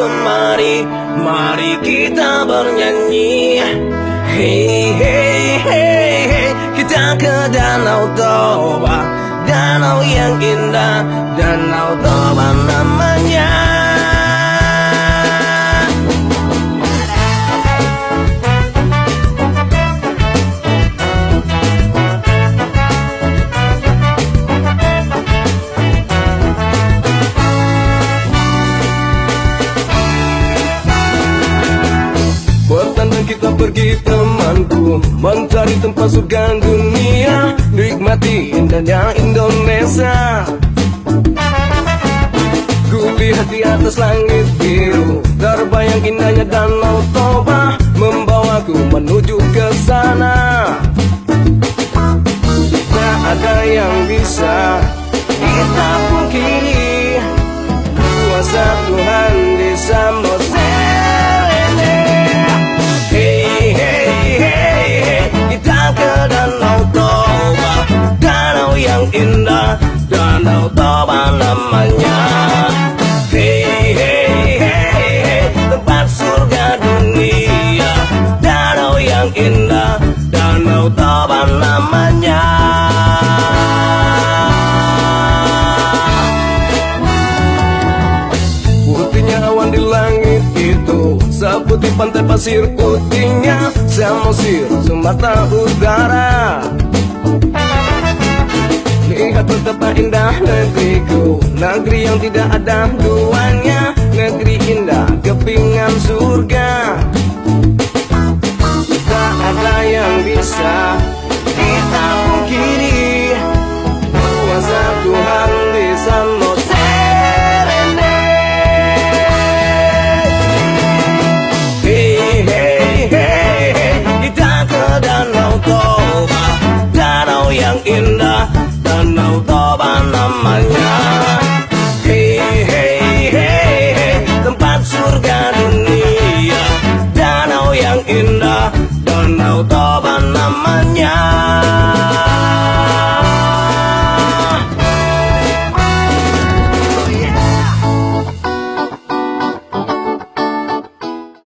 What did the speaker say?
kemari, mari kita bernyanyi. Hey, hey, hey, hey, kita ke Danau Toba, danau yang indah, Danau Toba namanya. Pertanda kita pergi temanku, mencari tempat surga dunia, nikmati indahnya Indonesia. Ku lihat di atas langit biru, terbayang indahnya Danau Toba, membawaku menuju ke sana. Tak ada yang bisa kita pungkiri, kuasa Tuhan di Samosir. Danau Toba, danau yang indah, Danau Toba namanya. Hey, hey, hey, hey, tempat surga dunia, danau yang indah, Danau Toba namanya. Putihnya awan di langit itu, seputih pantai pasir putihnya, Samosir semata udara. Lihat betapa indah negeriku, negeri yang tidak ada duanya, negeri indah kepingan surga. Tak ada yang bisa kita pungkiri, kuasa Tuhan di Samosir. Danau Toba, danau yang indah, Danau Toba namanya.